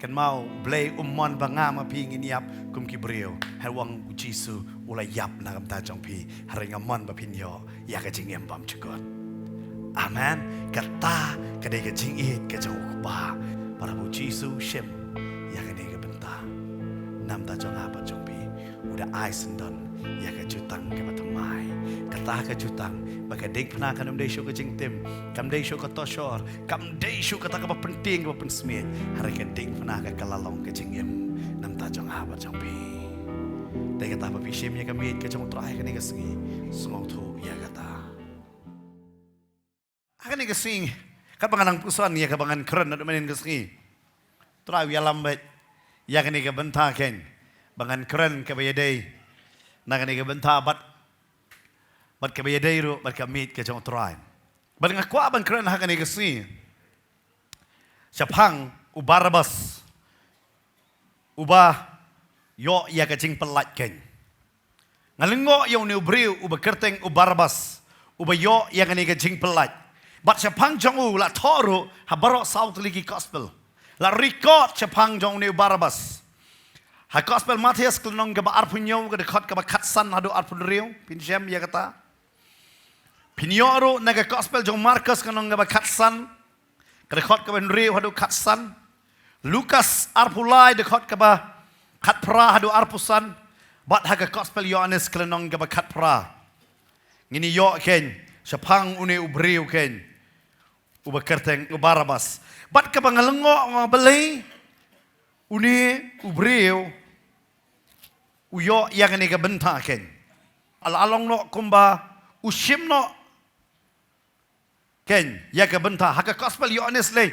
kan mau blay ummon banga ma pi ngin yap kum kibriyo hawang jisu ulai yap na kam ta jong pi haringa mon ba pin yo ya ka jing yam bam chugot amen kata kadai ka jing it ka jong ba para bu jisu shem ya ka ne ka benta nam ta jong apa jong pi udah ai sendon ya ka jutang ka batamai kata ka jutang baka ding pna ka nam dei shu ka jing tim kam dei shu ka to shor kam dei shu ka ta ka penting ka pen smith hari ka ding pna ka kalalong ka jing yam nam ta jong apa jong pi dei kata pa pi shem ya ka mit ka jong trai ka ne ka singi sungong thu ya kata akan ni ka sing ka bangan pusan ya ka bangan keren na manin ka singi trai ya lambat ya ka ni ka benta ken bangan keren ka bayadai na ka ni ka benta bat ka bayadai ro bat ka mit ka jong trai bat nga kwa ban keren ha ka ni ka singi Syapang ubarabas uba yo ya ka jing pelat ken ngalengo yo ni ubriu uba kerteng ubarabas uba yo ya ka ni ka jing pelat bat syapang jong u la toro habaro south ligi gospel la record syapang jong ni ubarabas ha gospel Matius kelnong ka ba arpunyo ka dekat ka ba katsan hadu arpun riu pinjam ya kata pinyoro naga gospel jong Markus kelnong ka ba katsan kedekot ke benriu hadu katsan Lukas arpulai dekot ke ba katpra hadu arpusan bat haga gospel Yohanes kelenong ke ba katpra ngini yo ken syapang une ubriu ken uba kerteng ubarabas bat ke bangalengo ngabelai une ubriu uyo yang ni ke benta ken alalong no kumba ushim no ken ya ka benta haka gospel Yohanes le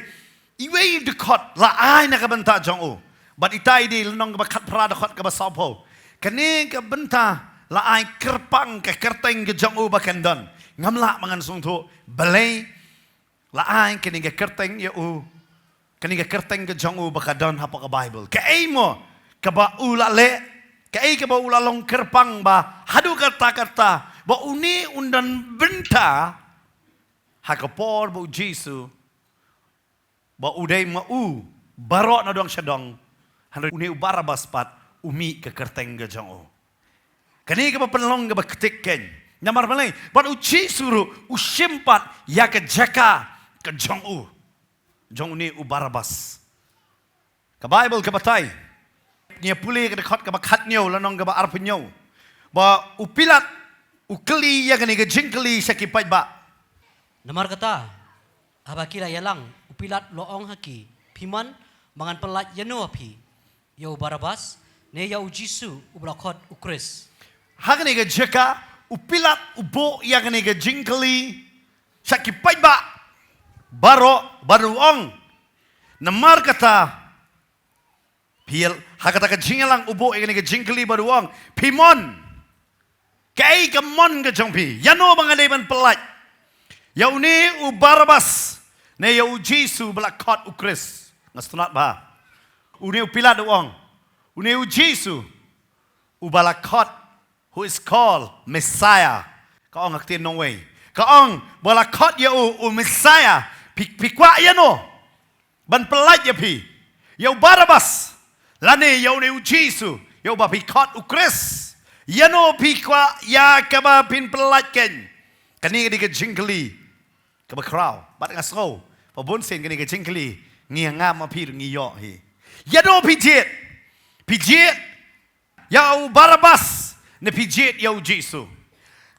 iwe dekot la ai na ka benta jong o bat itai di lenong ka kat pra dekot ka ba sapo kane ka benta la ai kerpang ka kerteng ke jong o ba kendon ngamla mangan sung thu balai la ai kane ka kerteng ya o kane ka kerteng ke jong o ba kadon hapa ka bible ka ai mo ka ba ula le ka ai ka ba ula long kerpang ba hadu kata ba uni undan benta hakapor bu Jisu ba udai ma u barok na dong syadong han uni ubarabas pat umi ke kerteng ke jong o kani ke penlong ke ketik ken nyamar malai bat u Jisu ru u simpat ya ke jaka ke jong uni ubarabas ke bible ke batai nya puli ke dekat ke bakat nyo lanong ke ba arpenyo ba upilat ukeli ya kani ke jingkeli sakipat ba Namar kata, abakila yalang upilat loong haki, piman mangan pelat yanu api, yau barabas, ne yau Jisu ublakot ukris. Hakani ke jeka upilat ubo yakani ke jingkeli sakipai ba baru ong. Namar kata piel hakata ke jingalang ubo yakani ke jingkeli baru ong pimon kai ke mon ke jongpi yanu mangalai ban pelat. Yau ni ubarabas ne yau Jisu belakot ukris ngastunat ba uni upilat uang uni Jisu ubalakot who is called Messiah ka ong aktin nong way ka ong balakot ya u Messiah pikwa ya no ban pelat ya pi yau barabas lane yau ni Jisu yau ba pikot ukris ya no pikwa ya ka ba pin pelat ken kani di ke jingkeli ka ba kraw bat ngasro pa bon sen kani ka jingkeli ngi ngam ma pir ngi yo hi ya do pijet ya barabas ne pijet ya Jisu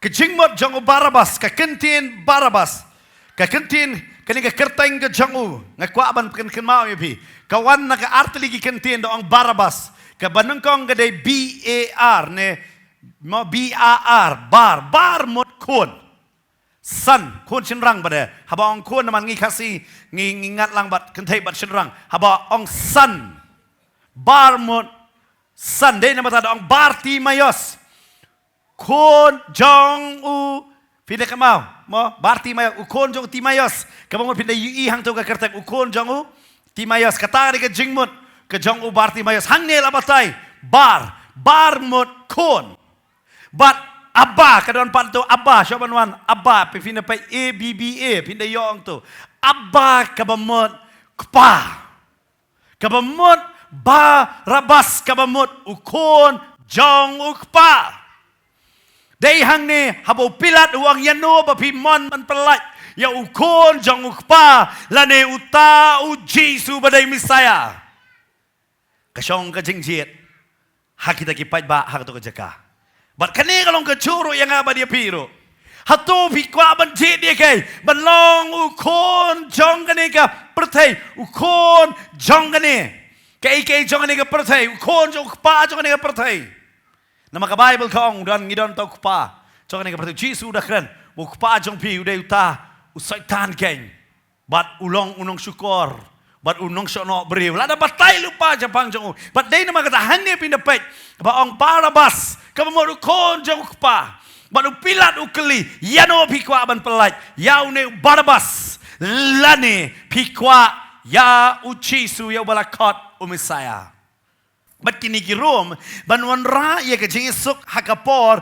ka jingmot jong barabas ka kentin barabas ka kentin kani ka kerteng ka jong ngakwa ban ken mau ya pi ka wan na ka artli ki kentin do ang barabas ka banengkong ka dai BAR ne mo BAR bar mot kon san kun shinrang bade haba ong kun naman ngi kasi ngi ngat lang bat kentai bat shinrang haba ong san bar mot san de namata ong barti mayos kun jong u pinde kamau mo barti mayos u kun jong ti mayos kabang pinde yu i hang to ka kertek u kun jong u ti mayos kata ke jingmut ke jong u barti mayos hang ne labatai bar mot kun bat Abba kadang pan tu Abba siapa nuan Abba pindah pai ABBA pindah yong tu Abba kabamot kpa kabamut Barabas kabamut ukon jong ukpa. Day hang ni habo Pilat uang yano bapimon man pelat ya ukon jong ukpa lane uta uji su badai Misaya. Kasyong kajingjiet hak kita kipat ba hak to kajaka. Bat kani kalong kacuro yang aba dia piro. Hatu pikwa ban jit dia kai ban long ukon jong kani ka pertai ukon jong kani. Kay jong ni ka pertai, kon jong pa jong ni ka pertai. Nama ka Bible kong dan ngidon tau pa. Jong ni ka pertai Jesus dah keren. Bo pa jong pi udai uta usaitan ken. Bat ulong unong syukur. Bat unong sono beri. Lada batai lupa Jepang jong. Bat dai nama kata hanya pindapet. Ba ong Barabas ka mo kon jong pa. Bat Pilat ukeli yano pikwa ban pelat. Yau ne Barabas lane pikwa ya ucisu ya balakot umisaya. Bat kini kirom banwan ra ya kajing isuk hakapor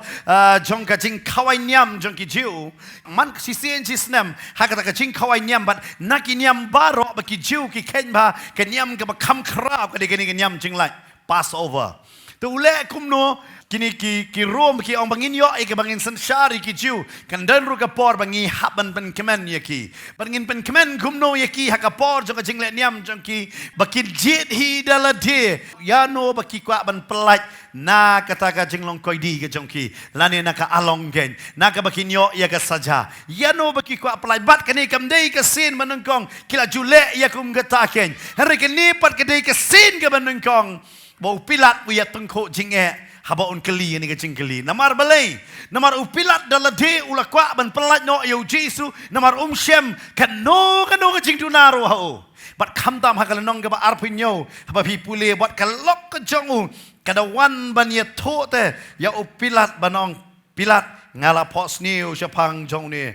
jong kajing kawai nyam jong kijiu man sisien cisnem hakata kajing kawai nyam bat naki nyam baro ba kijiu ki kenba kenyam ke bakam krab kade kini nyam jing lai Passover. Tu ule kumno kini ki rom ki ong bangin yo ke bangin sanshari ki jiu kan dan ru kapor bangi haban pen kemen ye ki bangin pen kemen kumno ye ki hakapor jong jing le niam jong ki bakil jit hi dalade ya no baki kwa ban pelat na kata ka jing long koi di ke jong ki lani na ka along gen na ka bakin yo ya ka saja ya no baki kwa pelat bat kani kam dei ka sin manungkong kila jule ya kum gataken hari kani pat ka dei ka sin ka manungkong bau Pilat buya tengko jinge haba un keli ni ke jingkeli namar balai namar Pilat dalade ulakwa ban pelat no yo Jesu namar shem kano ke jing tunaro hao bat khamtam hakalanong ke ba arpinyo haba pi pule bat kalok ke jongu kadawan ban ye thote ya Pilat banong Pilat ngala pos niu Jepang jong ni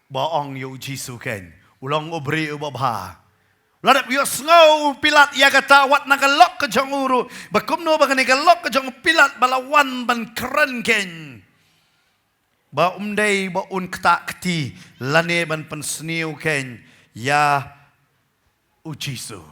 ba ong yo Jesu ken ulong obri ubabha Ladap yo snow Pilat ya kata wat nakalok ke jong uru bakumno bagani kalok ke jong Pilat balawan ban keren ken ba umdai ba un kta kti lane ban pensniu ken ya ujisu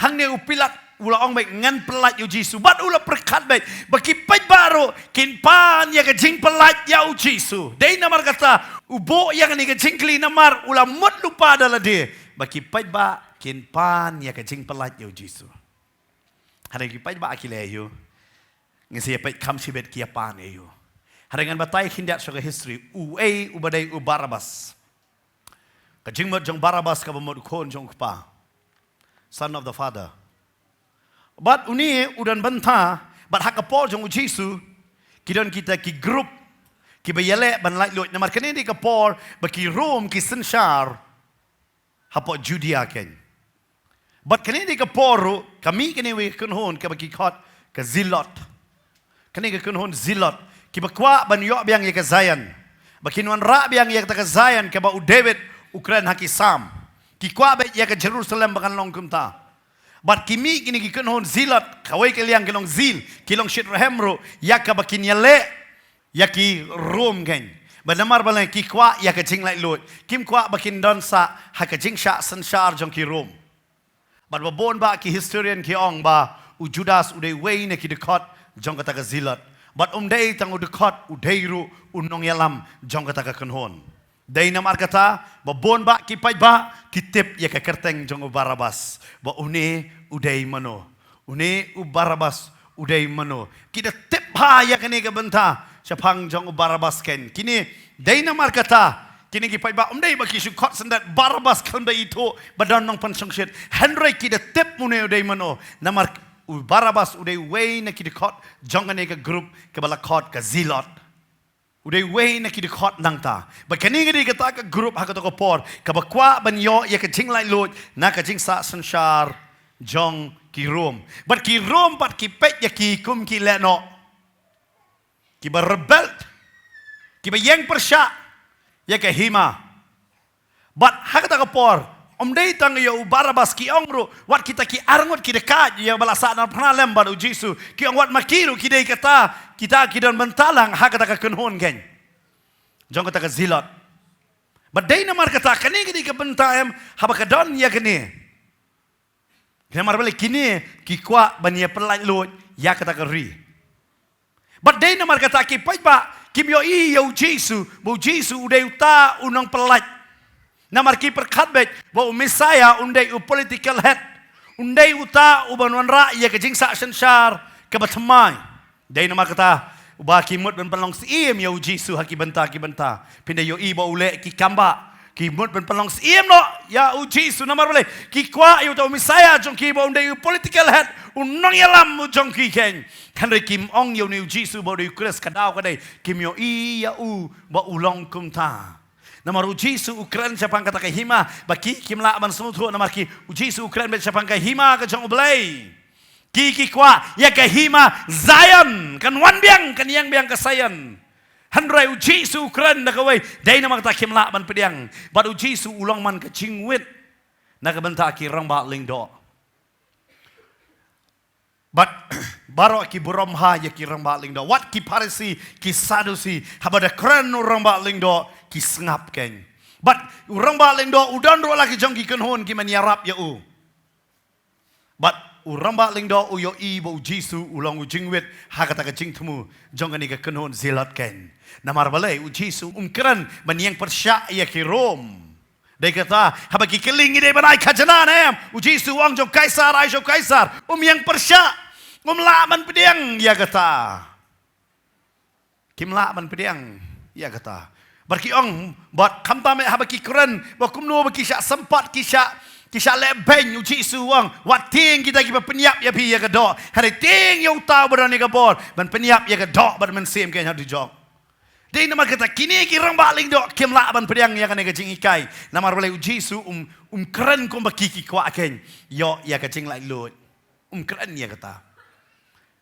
hang ne Pilat ula ong baik ngan pelat yo Jisu bat ula perkat baik baki pai baru kin pan ya ke jing pelat ya ujisu dei namar kata ubo yang ni ke jingkli namar ula mut lupa adalah dia baki pai ba kin pan ya kajing pelat yo Jisu. Hari ki pai ba akile yo. Ngisi pai kam sibet kia pan yo. Hari ngan batai hindat soga history ubadai Barabas. Kajing mot jong Barabas ka bamot kon jong pa. Son of the father. But uni udan banta but hakapol jong Jisu kidon kita ki group ki bayale ban lai lot namar kanini ka por baki Rome ki senshar hapo Judea ken. But kanini ka poro kami kani we kunhon ka baki khot ka zilot. Kani ka kunhon zilot ki bakwa ban yo biang ye ka Zion. Bakinwan ra biang ye ka Zion ka ba u David Ukraine haki Sam. Ki kwa be ye ka Jerusalem bakan long kumta. But kimi kini ki kunhon zilot kawai ka liang kilong zil kilong shitrahemro ya ka bakin yale ya ki Rome ken. Banamar balai ki kwa ya ka jing lai lot. Kim kwa bakin don sa ha ka jing sha sanshar jong ki Rome. But babon ba ki historian ki ong ba u Judas udai wei ne ki dekot jong kata ka zilat. But dei tang u dekot udai ru unong yalam jong kata ka kunhon. Dei namar kata babon ba ki pai ba ki tip ya ka kerteng jong u Barabas. Ba une udai mano. Une u Barabas udai mano. Ki da tip ha ya ka ne ka benta Jepang jong u Barabas ken. Kini dei namar kata kini ki pai ba dei ba ki su khot sandat Barabas kan da ito badan nong pan songset Henry ki da tip mune udai mano namar u Barabas udai wei na ki de khot jong ane ka group ke bala khot ka zilot udai wei na ki de khot nangta ba kani ngadi ka ta ka group ha ka to ko por ka ba kwa ban yo ya ka jing lai lot na ka jing sa sanshar jong ki Rom but ki Rom pat ki pet ya ki kum ki le no ki ba rebel ki ba yang persya ya ke hima but hakata ka por dei tang yo Barabas ki ongro wat kita ki arngot ki dekat ya balasa na pranalem ba Jisu ki ong wat makiru ki dei kata kita ki don bentalang hakata ka kunhon gen jong kata ka zilot but dei na mar kata kani ki ka bentaem haba ka don ya kani Namar balik kini kikwa bania pelaj lot ya kata keri. But day namar kata ki pa kim yo i yo Jesu bo Jesu udai uta unang pelaj. Namar ki perkat bet bo Messiah undai u political head. Undai uta uban wanra ya ke jingsa sensyar ke batmai. Day namar kata uba kimut ben pelong si yo Jesu haki benta pindah yo i bo ule ki kamba. Kimut ben pelong siem no ya u Jesu namar bale ki kwa yu to Messiah jong ki bo undai political head unong yalam jong ki ken kan re kim ong yu ni Jesu bo de kres kadau ka dai kim yo i ya u bo ulong kum ta namar u Jesu Ukraine sapang kata ka hima baki kim la ban sumutho namar ki u Jesu Ukraine bet sapang ka hima ka jong blai ki kwa ya ka hima Zion kan wan biang kan yang biang ka Zion Handrai uji su keren nak away. Day na magta kimla ban pediang. But uji su ulang man ke cingwit. Nak benta ki rang ba ling do. But baro ki buram ha ya ki rang ba ling do. What ki parisi ki sadusi habada keren rang ba ling do ki sengap ken. But rang ba ling do udan ro lagi jong ki kenhon ki maniarap ya u. But urang ba ling do uyo i bo Jesu ulang ujingwit hakata ka jing temu jong ani ka kenhon zelat ken. Namar balai u Jesu keren baniang persya ya ki Rom. Dia kata habaki keling ide banai kajana nem u Jesu wang jong kaisar ai jong kaisar yang persya la man pediang ya kata. Kim la man pediang ya kata. Barki ong buat kamtame habaki keren ba kumno baki syak sempat kisah lebeng uji suang wat ting kita kiba penyap ya pi ya kedok hari ting yang tahu berani kabor ban penyap ya kedok ban mensim kan hadu jok dei nama kata kini kirang baling dok kem la ban pedang ya kan kecing ikai namar boleh uji su keren kom baki ki kwa ken yo ya kecing lai lut keren ya kata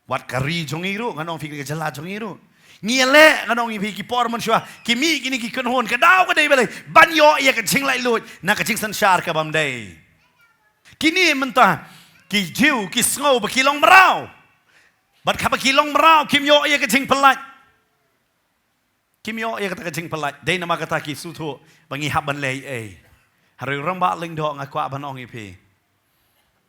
wat kari jongiru nganong fikir jela jongiru Ngiele kanong ipi ki por man shwa kimi kini ki kenhon kadau ka dei balai ban yo ya ka ching lai lut na ka ching sanshar ka bam dei kini mentah ki jiu ki sngo ba ki long marau bat ka ba ki long marau kim yo ya ka ching pelat kim yo ya ka ching pelat dei nama kata ki sutu bangi hab ban lei hari ramba ling do ngakwa ban ong ipi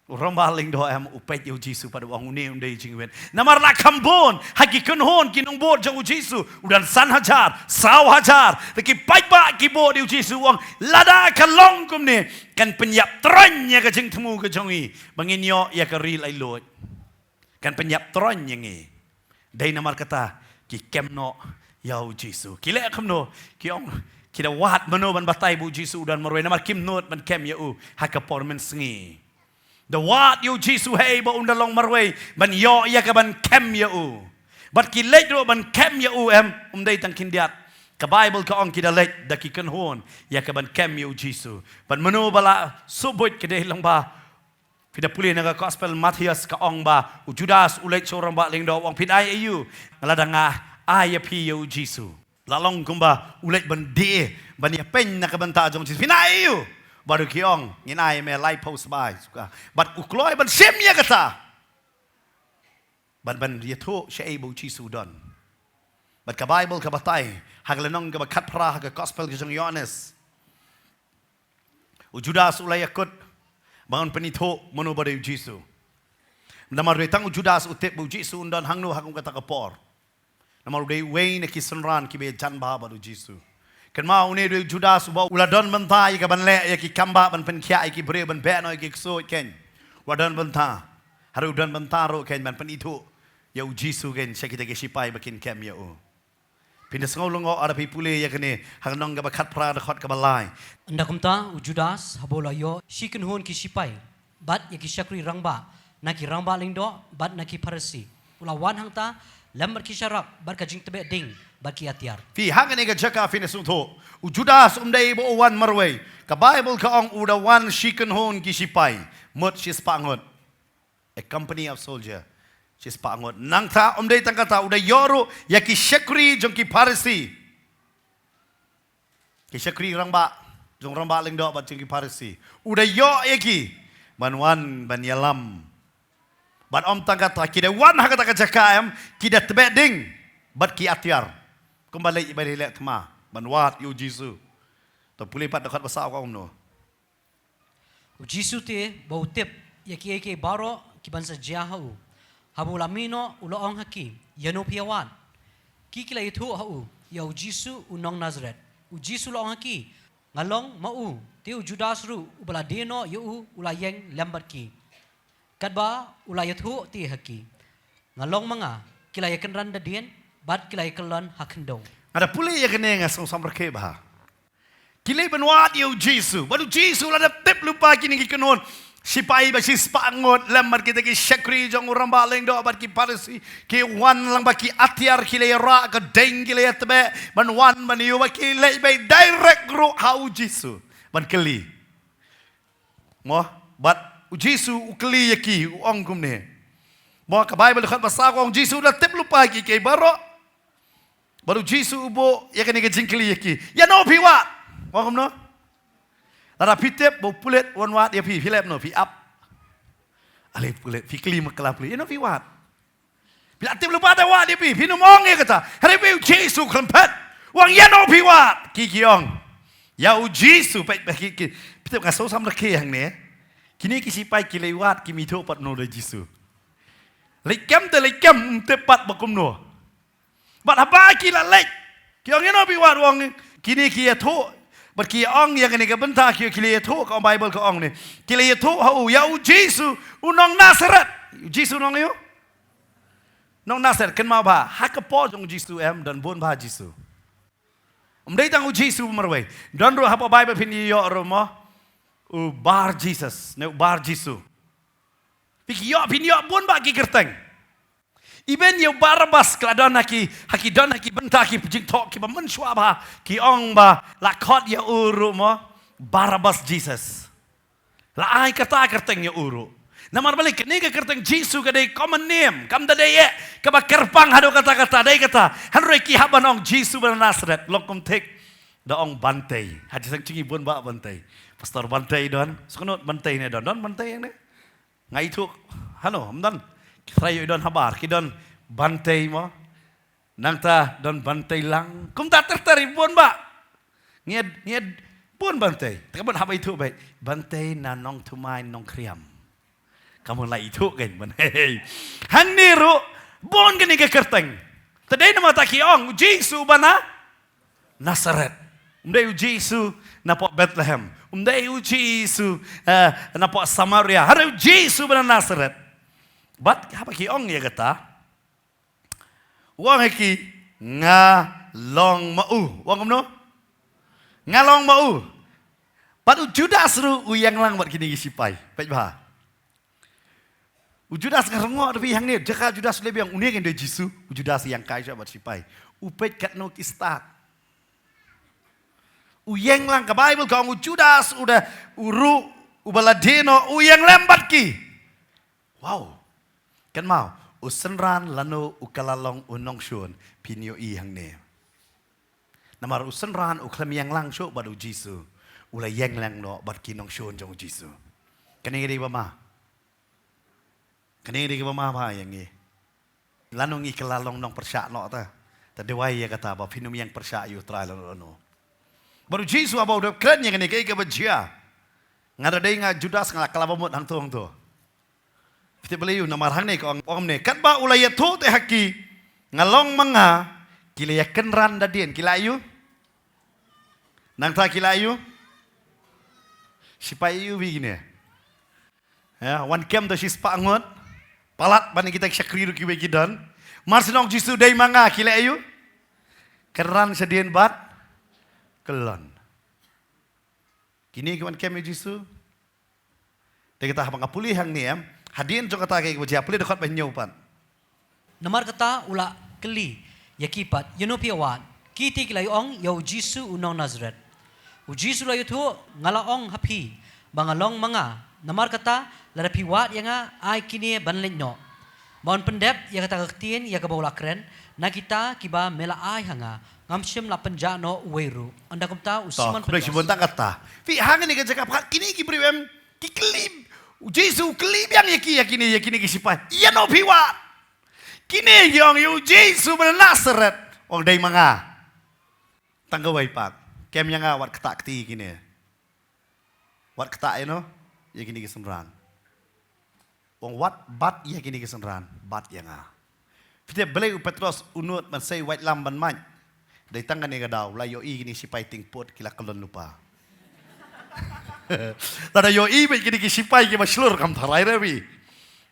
Orang baling doa am upet yu Jesu pada wang uni undai jingwen. Namar nak kambon haki kenhon kinong bor jang Jesu udan san hajar, saw hajar. Lagi baik ba kibor yu Jesu wang lada kalong kum ni kan penyap tronnya ke jing temu ke jongi. Bangin yo ya ke real ailot. Kan penyap tron yang ni. Dai namar kata ki kemno yau Jesu. Kile kamno ki ong kita wat mano ban batai bu Jesu udan marwe namar kim not ban kem ya u hakapor men sengi. The what you Jesu hey ba undalong marway ban yo ya ka ban kem ya u bat ki leit ro ban kem ya u dai tang kindiat ka Bible ka ong kida leit da ki kan hon ya ka ban kem ya u Jesu ban mano bala subut ke dei long ba pida puli na gospel Matthias ka ong ba u Judas u leit sorang ba ling do wang pidai ayu ladanga aya pi ya u Jesu lalong kumba u leit ban de ban ya pen na ka ban ta jong Jesu pinai ayu baru kiong nginai me lai post by suka but ukloi ban semya kata ban yeto sheibu Jesu don but ka Bible ka batai haglenong ka bakat pra ka gospel ka jong Yohanes u Judas ulai akut bangun penito mono bade Jesu namar retang u Judas utep bu Jesu don hangno hakung kata kapor namar dei wein ki sunran ki be jan ba badu Jesu kan mau ni do Judas ba uladon benta ya ban le ya ki kamba ban pen khia ki bre ban be no ki so ken wadon benta haru don benta ro ken ban pen itu ya u Jesu ken sakita ke sipai bakin kem ya u pindas ngolongo ara pipule ya kene hangnong ga bakat pra da khot ka balai Ndakumta u Judas habola yo shikin hon ki sipai bat ya ki syakri rangba na ki rangba ling do bat na ki parasi ulawan hangta lamar ki syarak bar ka jing tebe ding baki atiar. Fi hangane ka jaka finesunto. U Judas dei bo wan marway. Ka Bible ka ong uda wan shiken hon ki sipai. Mut sis pangot. A company of soldier. Sis pangot. Nang ta dei tangkata uda yoro ya ki shakri jong ki parisi. Ki shakri rangba jong rangba ling do bat jong ki parisi. Uda yo eki ban wan ban yalam. Ban om tangkata kida wan hakata ka jaka kida tebe ding bat ki atiar. Kembali ibadi lek tma banwat yu Jesu to puli pat dekat besar kau no Jesu te bau tip yaki baro ki bansa jahau habula mino uloong haki yano piawan kikila itu hau yau Jisu unong Nazareth u Jisu loong haki ngalong mau tiu Judas ru ubala deno yu ulayeng lambat ki kadba ulayatu ti haki ngalong mga kila yakan randa dien bat kila yakan hakendong ada pulih ya kene nga song samberke bah kile benwat yu Jisu baru Jisu la tip lupa kini kikenon sipai ba sispangot lamar kita ki syakri jong urang baleng do bat ki parisi ki wan lang ba ki atiar ki le ra ka deng ki le tebe ban wan ban yu ba ki le be direct ro hau Jisu ban keli mo bat Jisu ukeli yaki ong kumne mo ka Bible khat basa ko ong Jisu la tip lupa ki ke baru Jisu ubo ya kene ke jingkeli yaki ya no piwa mo kumno Lara pitep bo pulet wan wat ya pi lep no pi up. Ale pulet pi kli makla puli. Ya no pi wat. Bila tim lupa ta wat ya pi no mong ya kata. Hari pi Jesu klempet. Wang ya no pi wat. Ki ong. Ya u Jesu pe ki pitep ka so sam la ke hang ne. Kini ki sipai ki le wat ki mi tho pat no de Jesu. Le kem te pat bakum no. Bat haba ki la lek. Ki ong ya no pi wat wang kini ki ya tho But ki ong yang ni kabenta ki kile to ka Bible ka ong ni. Kile to hau ya u Jesu unong Nazareth. Jesu nong yo. Nong Nazareth ken ma ba hakapo jong Jesu em dan bon ba Jesu. Dei tang u Jesu marway. Dan ro hapa Bible pin yo ro mo. U bar Jesus, ne bar Jesu. Piki yo pin yo bon ba ki kerteng. Iben yo Barabas kladon haki don haki benta haki jing tok ki ba men shwa ba ki ong ba la khot ya uru mo Barabas Jesus. La ai kata kerteng ya uru. Namar balik ni ke kerteng Jesu ke dei common name kam da dei ke ba kerpang hado kata dei kata hanroi ki haban ong Jesu ban Nazareth lokum tek da ong bantai. Hadi sang cingi bon ba bantai. Pastor bantai don. Sukunot bantai ne don bantai yang ne. Ngai tu hano amdan Rayo don habar, ki don bantai mo, nangta don bantai lang, kum tak tertarik pun ba, nged pun bantai, tapi apa itu baik, bantai na nong tumai nong kriam, kamu lah itu kan, bantai, hang niru, bon gini ke kerteng, tadi nama tak kiong, Jesu bana, Nazareth, umday Jesu napok Bethlehem, umday Jesu napok Samaria, hari Jesu bana Nazareth. Bat apa ki ong ya kata? Wang ki ngalong mau. Wang kumno? Ngalong mau. Bat Judas ru uyang lang bat kini sipai. Baik bah. Judas ngarengok tapi yang ni jaka Judas lebih yang unik yang Jesu. Judas yang kaya bat sipai. Upet kat no kistat. Uyang lang ke Bible kau Judas udah uru ubaladeno uyang lembat ki. Wow. Kan mau usenran lano ukalalong unong shun pinyo i hang ne. Namar usenran uklam yang lang sho badu Jesu. Ula yang lang no bad kinong shun jong Jesu. Kani di ba ma? Kani di ba ma ba yang ni? Lanong i kalalong nong persya no ta. Tadewai ya kata ba pinum yang persya yu try lano. Badu Jesu aba udah keren yang ni kay ka bajia. Ngada day nga Judas nga kalabamot hang to. Kita beli nama hang ni kau om ni. Kat ba ulaya tu teh haki ngalong manga kilaya kenran dadien kilayu. Nang ta kilayu. Sipai yu begini. Ya, wan kem tu si spangot. Palat bani kita syakri ruki bagi dan. Marsinong Jesu day manga kilayu. Kenran sedien bat kelon. Kini kawan kem Jesu. Dia kata apa ngapuli hang ni em. Hadin jo kata kay wajah puli dekat penyupan. Namar kata ula keli yakipat yano piawan kiti kilay ong yaw Jesu unong Nazareth. U Jesu layo tu ngalaong hapi bangalong mga namar kata larapiwat yang ay kini banlin no. Baon pendep ya kata kaktin ya kabaula kren na kita kiba mela ay hanga ngamsim la penjano uweru. Anda kumta usiman penjas. Sudah sebentar kata. Fi hangin ni kerja kapal kini kibriwem kiklib. Jesu kelib yang yakini kisipan. Iya no piwa. Kini yang yu Jesu benar Nazareth. Orang day mga. Tanggaway pak. Kem yang awat ketak ti kini. Wat ketak you know. Yakini kisemran. Ong wat bat ya kini kesenran bat yang ah. Fitep beli Petros unut man say white lam ban man. Dai tangan ni gadau la yo i kini sipai ting pot kila kelon lupa. Lada yo i be kini sipai ki maslur kam tharai rewi.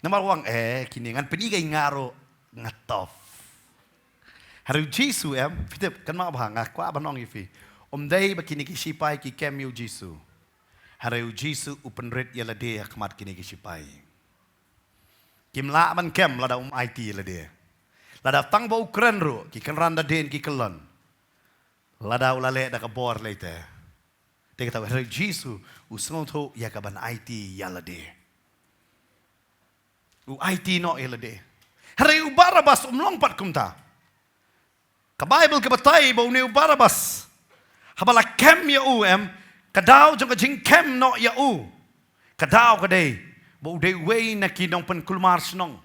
Namar wang kini ngan penigay ngaro ngatof. Haru Jisu fitep kan ma bhang kwa banong ifi. Dai ba kini sipai ki kem yo Jisu. Haru Jisu upenret ya lade akmat kini sipai. Kimla man kem lada IT lade. Lada tang ba Ukraine ro ki kan randa den ki kelon. Lada ulale da ka bor later. Dia kata haru Jisu usong tho ya ka ban IT ya lade. U IT no ya lade. Haru Barabas longpat kumta. Ka Bible ke batai ba uni Barabas. Habala kem ya kadau jong ka jing kem no ya kadau ka dei bo de wei na ki nong pen kulmar snong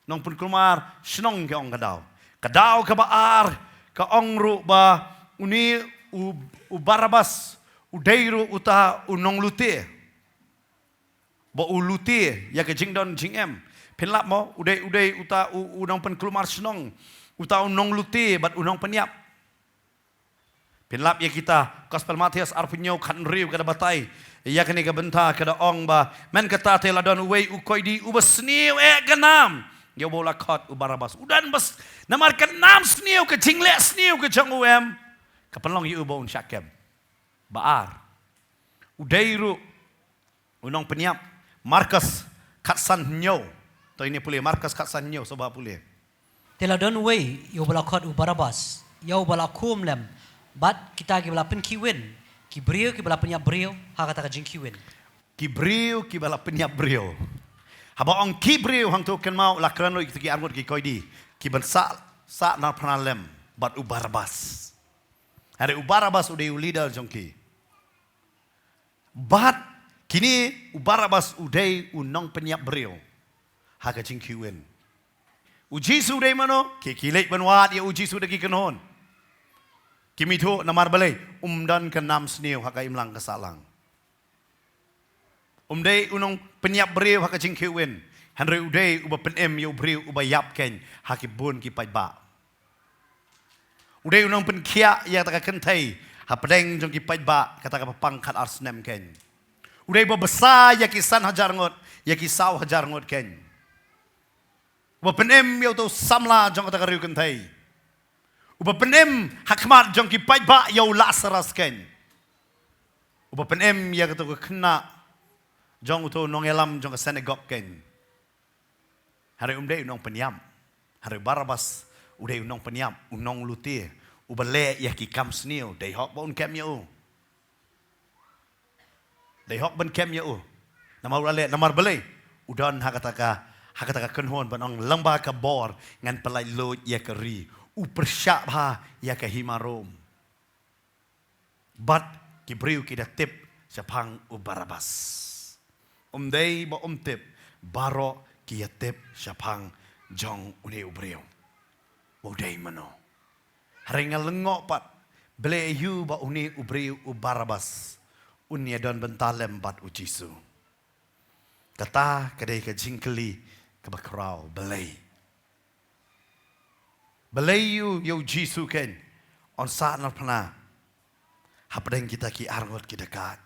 nong pen kulmar snong ke ong kadau ka baar ka ong ru ba uni u Barabas u deiru uta unong lute bo u lute ya ka jing don jing penlap mo udai uta unong pen kulmar snong uta unong lute bat unong penyap. Penlap ya kita Gospel Matias arpunyo kan riu kada batai ya kene ka benta kada ong ba men kata te ladon wei ukoi di ubasniu ganam ya bola khot u Barabas udan bas namar kanam sniu ke jingle sniu ke jong ka pelong yu bon syakem baar udairu unong penyap Markus katsan nyo to ini pulih Markus katsan nyo soba pulih Teladon way yo bala khot u Barabas yo bala kum lem bat kita ki bala pen kiwin ki brio ki bala penya brio ha kata ka jing kiwin ki brio ki bala penya brio haba ong ki brio hang tu ken mau lakran lo ki arngot ki koidi ki ban sa na pranalem bat u Barabas hari u Barabas udah leader jongki bat kini u Barabas udah unong penya brio ha ka jing kiwin u Jisu dei mano ki kilek banwat ya u Jisu de ki kenon Kimi tu namar balai dan ke nam sniu haka imlang kesalang. Dei unong penyap beriu haka jingkiwin. Henry udai uba penem yu beriu uba yap ken haki bun ki pai ba. Udai unong pen kia ya taka kentai ha pedeng jong ki pai ba kata ka pangkat arsnem ken. Udai uba besar ya kisan hajar ngot ya kisau hajar ngot ken. Uba penem yu tu samla jong kata ka riu kentai. Uba penem hakmat jong ki pai ba yau Lazarus ken. Uba penem ya kata kena jong tu nong elam jong ka senegok ken. Hari dei unong penyam. Hari Barabas udai unong penyam unong luti. Uba le ya ki kam sniu dei hok bon kem ya Dei hok ben kem ya Namar ule namar belai udan hakata ka kenhon banong lamba ka bor ngan pelai lo ya keri. Upersyak bah ya ke himarom. Bat kibriu kita tip sepang u Barabas. Dei ba tip baro kia tip sepang jong uni ubriu. Dei mano. Haringa lengok pat bele yu ba uni ubriu u Barabas. Unia don bentalem bat u Jisu. Kata kadai ke jingkeli ke bakrau belai. Belayu yo Jisu ken on saat na pernah hapdeng kita ki arngot ki dekat.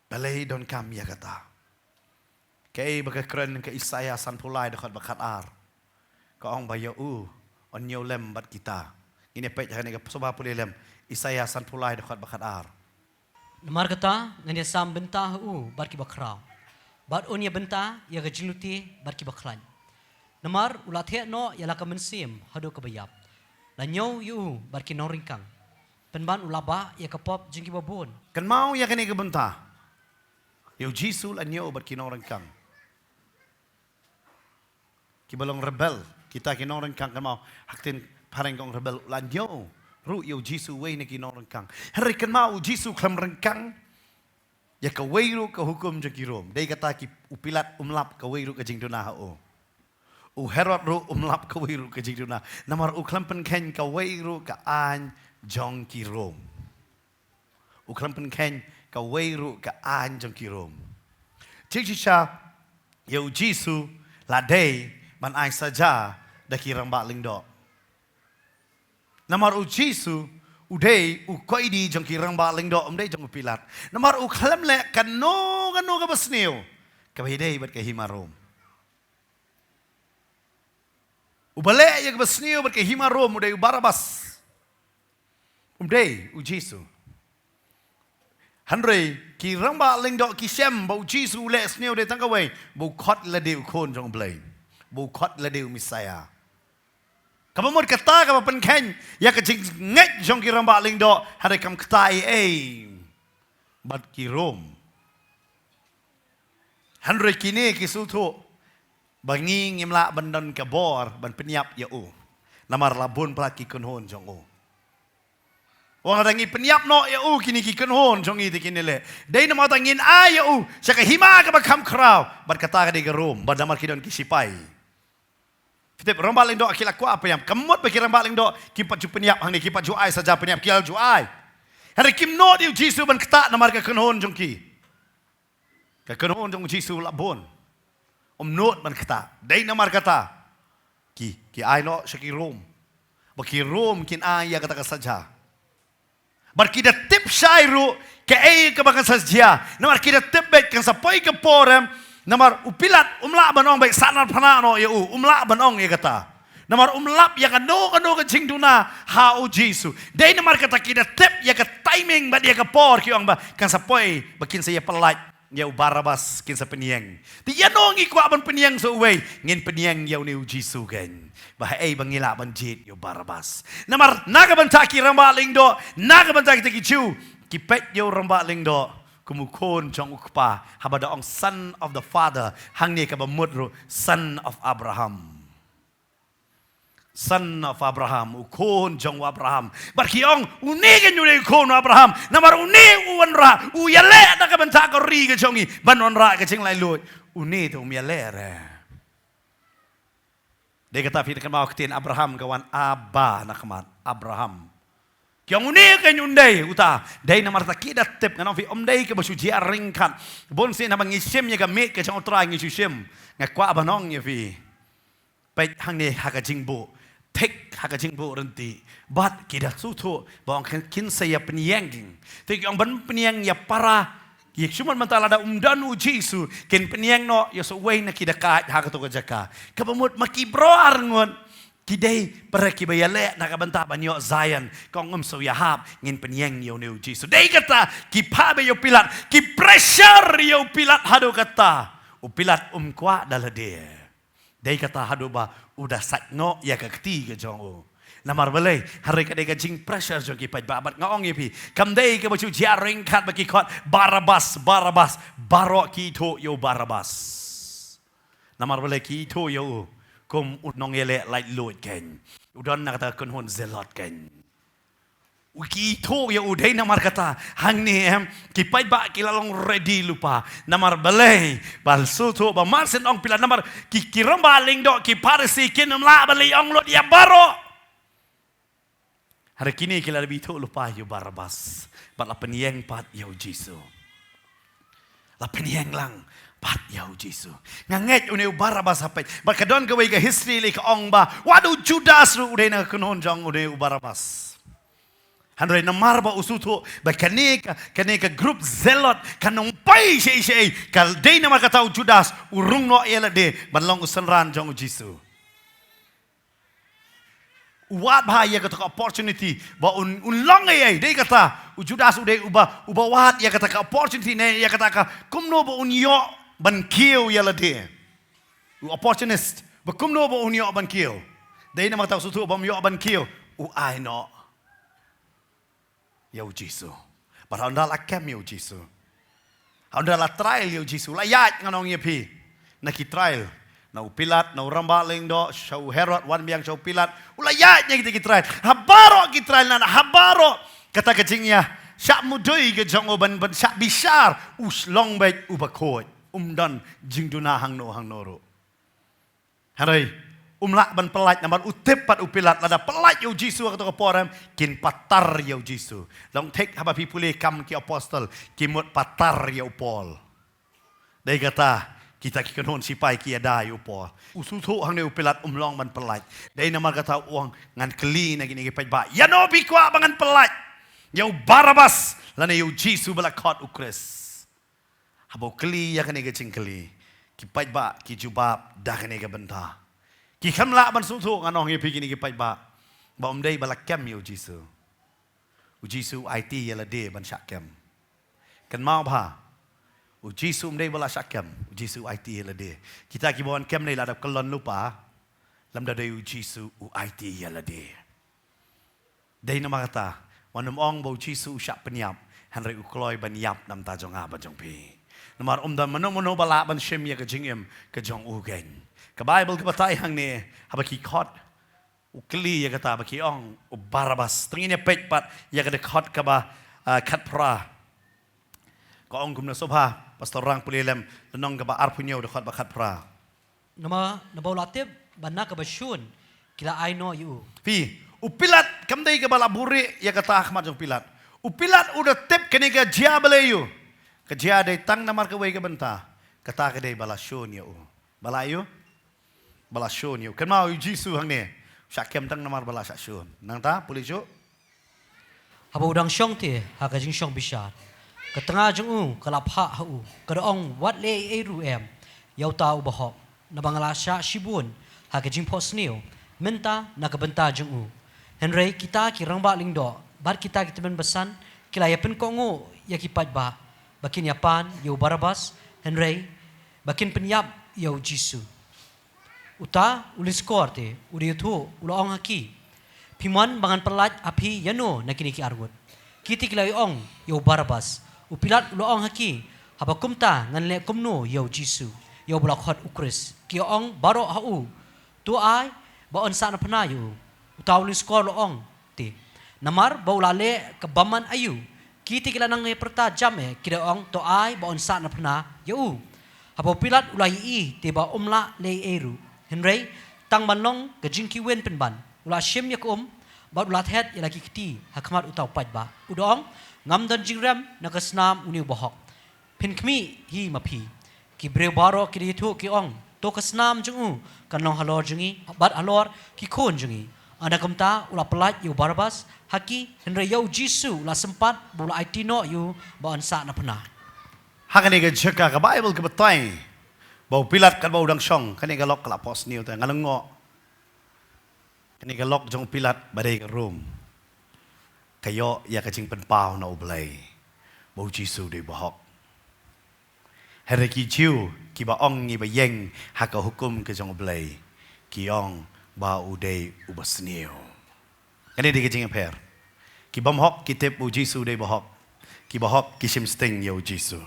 Belay don kam ya kata. Kay baka keren ke Isaya sanpulai dekat bakat ar. Ka ong bayo on yo lem bat kita. Ini pek jangan ke soba pulih lem Isaya sanpulai dekat bakat ar. Namar kata ngani sam bentah bat ki bakrau. Bat onya bentah ya ka jingluti bat ki baklan. Namar ulat he no yala ka mensim hado ka bayap. La nyaw yu bar ki noringkang. Penban ulaba ya ka pop jingki babon. Kan mau ya kani ka bentah. Yo Jisu la nyaw bar ki noringkang. Ki balong rebel kita ki noringkang kan mau haktin pareng kong rebel la nyaw ru yo Jisu wei na ki noringkang. Hari kan mau Jisu klam rengkang ya ka weiru ka hukum jingki rom. Dei kata ki upilat umlap ka weiru ka jing dunah Herod ru umlap ka weiru ka jiduna namar klampen ken ka weiru ka an jong ki rom klampen ken ka weiru ka an jong ki rom Cicisha Yau Jisu La day Man ai saja Daki rambak lingdo Namar u Jisu Udai u koidi jong ki rambak lingdo Umdai jong u pilat Namar u kalam le Kano ka basniw Kabahidai bat kahimarom Ubale ya basniw bat kahimarom Udai u Barabas Umdai u Jisu Henry ki ramba ling do ki sem bau Jisu le sneu de tangawai bau khot la deu khon jong blai bau khot la deu Messiah kabamot kata ka pen khen ya ka jing nget jong ki ramba ling do hare kam kata bat ki rom Henry kini ki sultu bangi ngimla bandan ka bor ban penyap ya u namar labun plaki konhon jong u Wang tangi penyap no ya kini ki kenhon jong itu kini le. Dai nama tangin ya saka hima ka bakam krau berkata ka di gerum badamar kidon kisipai. Fitip rombaling do akila ku apa yang kemut bagi rombaling do ki paju penyap hang ni ki paju ai saja penyap kial ju ai. Hari kim no di Jisu ban kata namar ka kenhon jong ki. Ka kenhon jong Jisu labon. Not ban kata. Dai namar kata ki ai no saki rom. Baki rom kin ai ya kata ka saja. Berkida tip syairu ke ke bakan sajia. Namar kida tip bet kan sapoi ke porem. Namar upilat umla banong baik sanar panano ya umla banong ya kata. Namar umlap ya kano ke cingduna ha u Jisu. Dai namar kata kida tip ya ke timing bat ya ke por kiong ba kan sapoi bakin saya pelat ya Barabas kin sa peniang. Ti yanong ikwa ban peniang so way ngin peniang ya ni u Jisu gen. Bahai bangila banjit yo Barabas. Namar naga bantaki ramba lingdo, naga bantaki teki chu, kipet yo ramba lingdo, kumukon jong ukpa, habada ong son of the father, hangni ka bamudro, son of Abraham. Son of Abraham, ukon jong Abraham. Barkiong unigen yune ukon Abraham, namar uni uwanra, uyale naga bantaka riga jongi, banonra ka ching lai lut, uni to umyale re. Dia kata firman mau ketin Abraham kawan Abba nakmat Abraham. Kiong uni kan yundai uta. Dai namar takidat tip kanong fi omdai ke basu jia ringkat. Bon si namang isim ya gamit ke chang utrai ngisusim. Ngakwa abanong ya fi. Pai hang ni haka jingbu. Tek haka jingbu renti. Bat kidat sutu bawang kin saya penyang. Tik yang ban penyang ya para Yek cuma mentala ada umdanu Jisu ken peniang no yo so way na kidaka ha ka to jaka kabamut makibro arngon kidai para kibayale na kabanta banyo Zion kong so yahap ngin peniang yo ne Jisu dai kata ki pabe yo pilat ki pressure yo pilat hado kata upilat kwa dalade dai kata hado ba udah sakno ya ka kti ke jong Namar balai hari kadai kajing pressure jogi pai babat ngaong yepi kamdai ke baju jaring kat bagi kot Barabas barok ki to yo Barabas namar balai ki to yo kum unong yele like load ken udon nak kata kun hon zelot ken uki to yo udai namar kata hang ni ki pai ba ki lalong ready lupa namar balai bal su to ba marsen ong pila namar ki kirambaling do ki parisi kinum la balai ong lot ya barok Hari kini kita lebih tahu lupa yo Barabas, bat la peniang pat yo Jisu. La peniang lang pat yo Jisu. Nganget une Barabas hapai. Bat kadon ke wei ke history le ke ong ba. Wadu Judas ru udah na kenon jong udah Barabas. Handre namar ba usuto ba kaneka group zelot kanong pai sei kal dei namar katau Judas urung no ela de banlong usanran jong Jisu. Wat bahaya kata opportunity ba long ay dia kata Judas udah ubah wat ya kata opportunity ne ya kata ka kumno ba unyo ban kill ya la de opportunist ba kumno ba unyo ban kill dai na mata sutu ba unyo ban kill ai no ya Jisu ba anda la kem ya Jisu anda la trial ya Jisu la ya nganong ye pi na ki trial na upilat na urambaling do show Herod wan biang show pilat ulayanya kita kitrai habaro kitrai na habaro kata kecingnya syak mudui ke jong ban syak bisar long baik ubakoi dan jingduna hang noro harai umlak ban pelat namar utip pat upilat lada pelat yo Jisu kata porem kin patar yo Jisu long take haba pipule kam ki apostle kimut patar yo Paul Dai kata kita kikonon sipai kia dai upo. Ususu hang ne upilat umlong man pelaj. Dai namar kata uang ngan keli na gini gipai ba. Ya no bikwa bangan pelaj. Yau Barabas lana yau Jisu bala kot ukres. Habo keli ya kene gecing keli. Kipai ba ki jubab dah kene ga benta. Ki kamla ban susu nganong ye pigi ni kipai ba. Ba dai bala kem yau Jisu. Jisu IT yala de ban syakem. Kan mau ba. Jisu mdai bala syakem. Jisu IT yala de. Kita ki bawan kem ni ladap kelon lupa. Lam da dai Jisu IT yala de. Dai nama kata wanam ong bau Jisu syak penyap. Henry ukloi ban yap nam ta jong ba jong pi. Namar dan mano bala ban shem ya ke jingem ke jong ugeng. Ke Bible ke batai hang ni habaki khot ukli ya kata baki ong Barabas. Tengine pej pat ya ke khot ke ba khat pra. Ko ong kumna sobha pastor rang pulilem lenong ke ba arpunyo de khot ba khat pra. Nama nabau latib banna ka basyun kila I know you. Pi upilat kamdai ke bala buri ya kata Ahmad jong pilat. Upilat udah tip kene ke jia balayu. Ke jia dai tang namar ke wei ke benta. Kata ke dai bala syun ya u. Bala yu. Bala syun yu. Kan mau Jisu hang ni. Syakem tang namar bala syun. Nang ta puli ju. Haba udang syong te ha ka jing syong bishat. Ketengah jeng kalap ha hu. Kadaong wat le eru em. Yau ta u bahok. Na bangala sya shibun ha ka jing posnil. Menta na ka benta jeng Henry kita ki rangba lingdo. Bar kita men besan kila ya pen kongo ya kipat ba. Bakin yapan yau Barabas Henry bakin penyap yau Jisu. Uta ulis skor te uri tu ulaong haki. Piman bangan pelat api yano nakini ki argut. Kiti kila ong yau Barabas. Upilat ulaong haki haba kumta ngan le kumno yau Jisu. Yau blakhat ukris. Ki ong baro hau. Tu ai ba on sa na pna yu. Uta ulis skor ulaong te. Namar baulale kebaman ayu. Kiti kila nang perta jam kira ong to ai ba on sa na pna yu. Haba pilat ulai i te ba umla le eru. Henry tang manong gejingki wen penban. Ula shem yak ba ulat het ya lagi kiti hakmat utau pat ba. Udong ngam dan jingram nakasnam uni bohok. Pin kmi hi mapi. Ki breu baro ki itu ki ong to kasnam jungu kanong halor jungi bat halor ki kon jungi. Ana kamta ula pelat yu Barabas haki Henry yau Jisu la sempat bula aitino yu ba ansa na pena. Hakane ke jeka ke Bible ke batai. Bau pilat kan bau dang syong kane ke lok kelap pos niu te ngalengo. Kane ke lok jong pilat badai ke room. Kayo ya kacing penpau na ublay. Bau Jisu de bahok. Henry ki jiu ki ba ong ni ba yeng haka hukum ke jong ublay. Ki ong ba udai ubasniu. Kane de kacing per. Ki bam hok ki tep u Jisu de bahok. Ki bahok ki sim sting yo Jisu.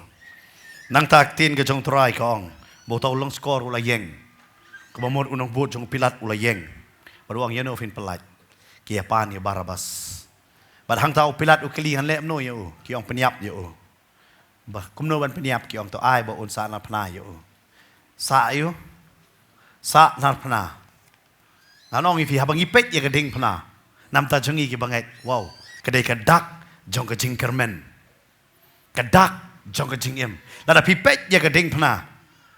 Nang tak tin ke jong try ka ong. Bau tau long skor ula yeng. Kebamur unang bot jong pilat ula yeng. Baru ang yano fin pelat. Ki apan ya Barabas. Bad hang tau pilat u kelihan lem no yo. Ki ong penyap yo. Bah kumno ban penyap ki ong to ai ba un sa na pna yo. Sa yo. Sa na pna. Nanong ifi habang ipet ya geding pna. Nam ta jongi ki bangai. Wow. Kedai kadak jong ke jingkermen. Kadak jong ke jingim. Lada pipet ya geding pna.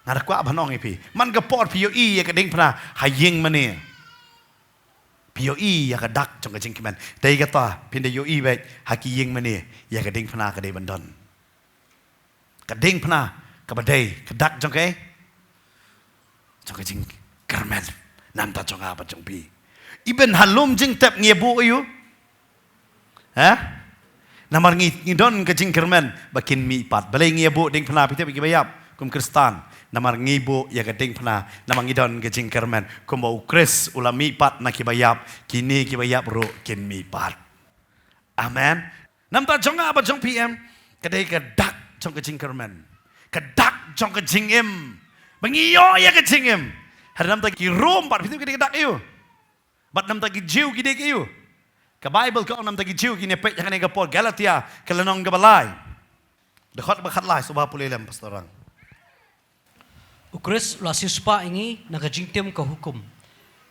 Ngada kwa banong ipi. Man gepot piyo i ya keding pna haying mane. Piyo i ya kadak jong ke jingkermen. Dai kata pinda yo i bet haki ying mane ya keding pna kedai bandon. Keding pna kabadai kadak jong ke jong ke jingkermen. Nam ta jong apa jong pi. Iben halum jing tep ngebu ayu. Ha? Namar ngidon ke jingkermen bakin mi pat. Balai ngebu ding pna pite bagi bayap kum Kristan. Namar ngibu ya geding pna namang idon ke jingkermen kum bau kris ulami pat na kibayap kini kibayap ro kin mi pat. Amen. Nam ta jong apa jong PM kedai kedak jong ke jingkermen. Kedak jong ke jingim. Bangiyo ya ke jingim. Hadam ta ki rom pat pite kedai kedak ayu. Bat nam ta ki jiu gide ayu. Ke Bible ko nam ta ki jiu kini pet yang ke Paul Galatia ke lenong ke balai. Dekat bakat lai subah pulilem pastorang. Ukris la sispa ingi na kajingtim ka hukum.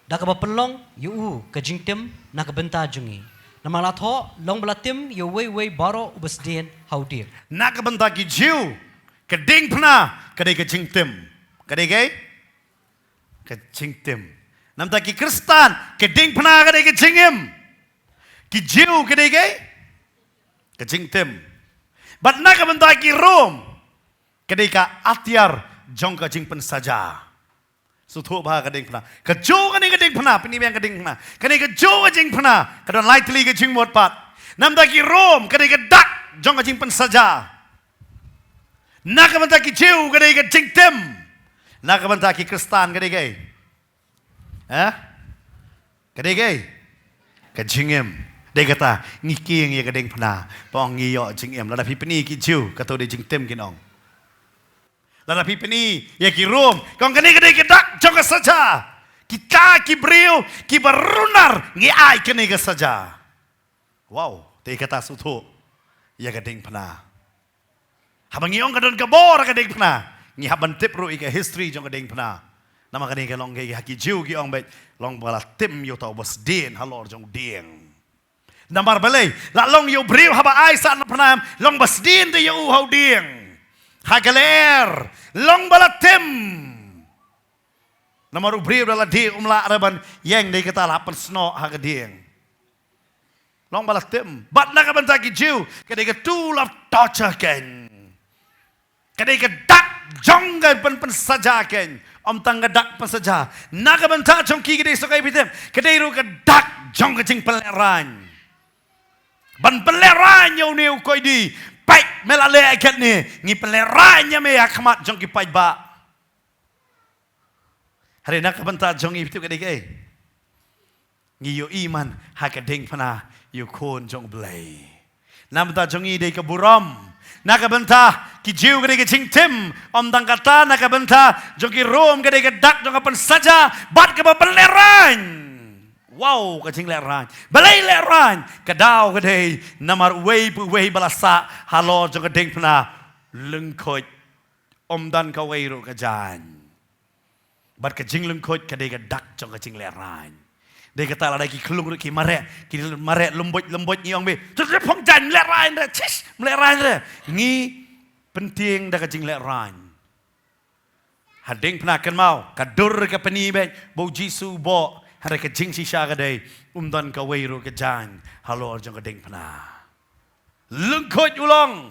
Da ka bapelong yu kajingtim na kabenta jungi. Na malatho long balatim yu wei baro ubasdien haudir. Na kabenta ki jiu Keding pernah kadai ke jingtem. Kadai ke jingtem. Nam ta ki Kristen keding pernah kadai ke jingem. Ki Jew kadai ke jingtem. But nak benda ki Rom kadai ka atyar jong ka jingpen saja. Sutu bah kading pernah. Kejo kading pernah. Pini yang kading pernah. Kadai kejo kading pernah. Kadang lightly ke jing buat pat. Nam ta ki Rom kadai ke dak jong ka jingpen saja. Nak benda ki Jew kadai ke jingtem. Nak benda ki Kristen kadai kadai ke jingem. Dia kata ngiking ya kading pernah. Pong ngiyo jingem. Lada pi peni ki Jew kata dia jingtem kinong. Lada pi peni ya ki Rom. Kong kadai ke dak jong ka saja. Kita ki beriu ki berunar ngi ai kene ke saja. Wow, dia kata sutu ya kading pernah. Habang ngiyong kadon kabor kading pernah. Ngi haban tip ru ika history jong kading pernah. Nama kading ka long haki Jew ki ong bet long bala tim yo tau bos din halor jong ding. Nambar balay la long yo briu haba ai sa na pernah long bos din de yo hau ding. Hagaler long bala tim. Namaru briu bala di umla araban yang de kata lapan sno hagading. Long bala tim. Bat nak banta ki Jew kading ka tool of torture ken. Kadai ke dak jong pen saja ken. Om tangga dak pen saja. Nak benta jong ki kadai sokai bitem. Kadai ru ke dak jong ke jing peleran. Ban peleran yo ni ukoi di. Baik melale akat ni. Ngi peleran nya me akmat jong ki pai ba. Hari nak benta jong itu kadai ke. Ngi yo iman ha kading pana yo kon jong belai. Nam benta jong i dei ke buram. Nakabenta ki Jew kadai ke jingtem om dang kata nakabenta jong ki Rom kadai ke dak jong kapan saja bat ke beleran. Wow ka jing leran. Balai leran kadau kadai namar wei balasa halo jong kading pena lengkot om dan ka wei ro kajan. Bat ke jing lengkot kadai ke dak jong ka jing leran. Dia kata lah ki kelung ki marek lembut ni orang be. Terus phong jan meleran dah. Cis meleran dah. Ngi penting dah kajing leran. Hading pernah kan mau kadur ke peni be bau jisu bo hari kajing sisa kadai umdan ka weiru ke jan. Halo jong kading pernah. Lengkot ulang.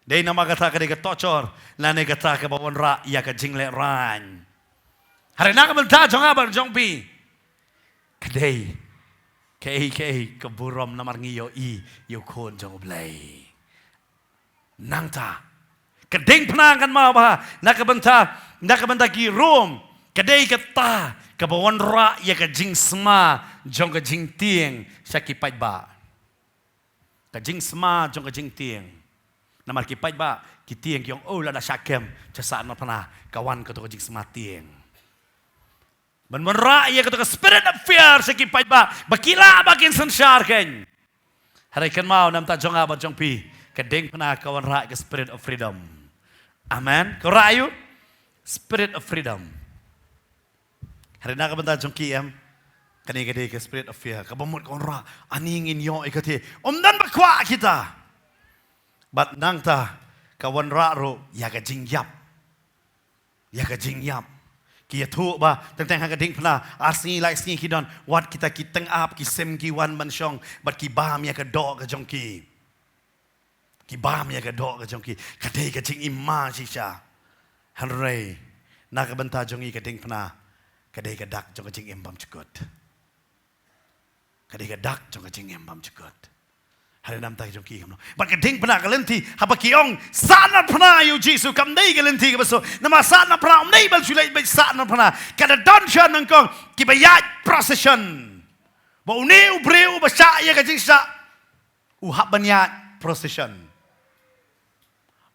Dia nama kata kadai ke tocor. Lane kata ke bawon ra ya kajing leran. Hari nak belta jong abar jong pi. Kadai keburam namar ngiyo i yo kon jong blai nang ta kadeng penang kan mau bah nak benta ki Rom kadai kata kabawon ra ya ka jing sma jong ka jing tieng saki pai ba ka jing sma jong ka jing tieng namar ki pai ba ki tieng ki ong oh la da sakem casa na pernah kawan ka to ka jing sma tieng. Menmerak ia kata spirit of fear sekipai ba bakila bakin sensar ken. Hari kan mau nam ta jong aba jong pi kedeng pernah kawan rak ke spirit of freedom. Amen. Kau rayu spirit of freedom. Hari nak benda jong ki em kani ke spirit of fear. Kabamut kawan rak aningin yo ikati. Dan bakwa kita. Bat nang ta kawan rak ro ya ka jingyap. Ya ka jingyap. Kia tu ba tentang hang kading pernah asni like sni kidon wat kita ki teng up ki sem ki wan ban syong bat ki bam ya ka dok ka jong ki bam ya ka dok ka jong ki kadai ka jing ima sisa hanrei nak benta jong i kading pernah kadai ka dak jong ka jing embam cukut kadai ka dak jong ka jing embam cukut hari nam tai jong ki kam no bat kading pernah ka lenti haba ki ong sana pernah yu jisu kam dei ka lenti ka baso nama sana pernah om nei bal sulai bai sana pernah kada don shan nang kong ki bayat procession ba uneu breu ba sa ya ka jing sa u hab banyat procession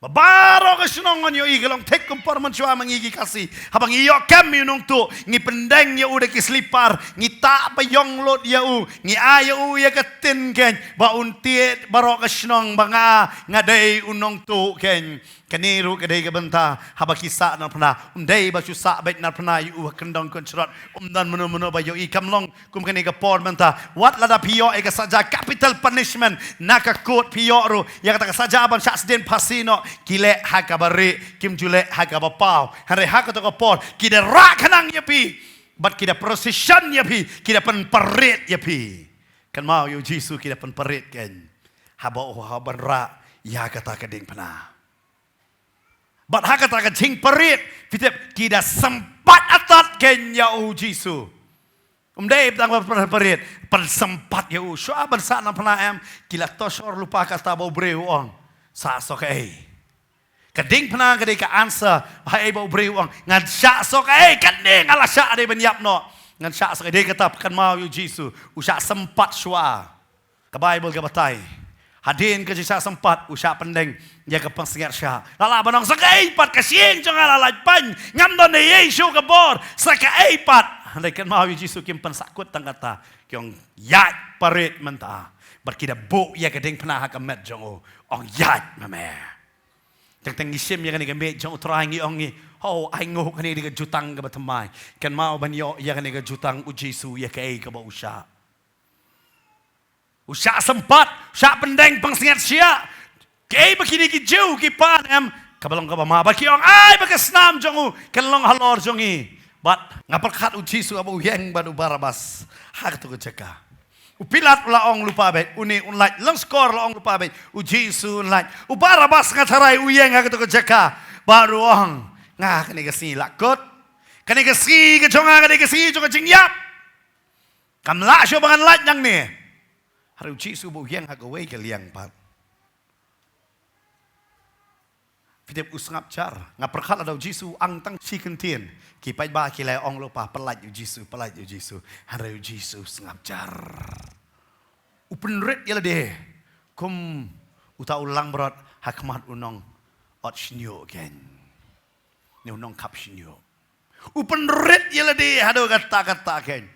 babaro ka sunong nyo i galong tek kompor man chua mangigi kasi habang iyo kam yunong tu ngi pendeng ya udah kislipar ngi ta bayong lot ya u ngi ayo ya katin ken ba untiet baro ka sunong banga ngadai unong tu ken kaniru kadai ka benta haba kisa na pernah undai ba susa bet na pernah yu kendong kon chrat dan meno ba yo i kamlong kum kani ka por benta wat lada pio e ka saja capital punishment naka court pio ro ya kata saja ban sas den pasino kile hakabari kim jule hakabapau hari hakatokapor kida rak kanang yapi but kida procession yapi kida pen parit yapi kan mau yo Jisu kida pen parit ken haba haban ra ya kata kading pana but hakata kading parit fitep kida sempat atat ken ya Jisu Umdai tang parit persempat ya usha bersana pernah em kila tosor lupa kata bau breu ong sa sok kading pernah kading ka answer hai bau breu ong ngan sya sok kading ala sya de benyap no ngan sya sok kata kan mau yu Jisu usha sempat shua ke Bible ke batai hadin ke sya sempat usha pendeng ya ke pengsengat sya lala banong sakai pat kasing jong ala pan ngam don Yesu ke bor sakai pat Handai kan mau Yesus kim pensakut tang kata kyong yat parit menta berkida bu ya keding pernah hakamet jong ong yat mame teng isim ya kan ikambe jong trying ong ni ho ai ngo kan ni jutang ke batamai kan mau ban yo ya kan jutang u Yesus ya kai ke ba usha sempat usha pendeng pengsengat sia kai begini ki jauh ki pan em kabalong ka ba ma ba kyong ai ba kesnam jong kan long halor jong i But ngaperkat uji su abu yang badu Barabas hak tu keceka. Upilat laong lupa bet uni unlait lang skor laong lupa bet uji su unlait. Barabas ngatarai uyeng hak tu keceka baru ong ngah kene kesi lakot kene kesi kejonga kene kesi jonga jingyap. Kamla syo bangan lait yang ni. Hari uji su bu yang hak away ke liang pat. Fitip usngap car ngaperkat ada Jisu ang tang si kentien kipai ba kilai ong lupa pelat Jisu hari Jisu ngap car upen red yala de kum uta ulang berat hakmat unong ot shnyo ken ni unong kap shnyo upen red yala de hado kata ken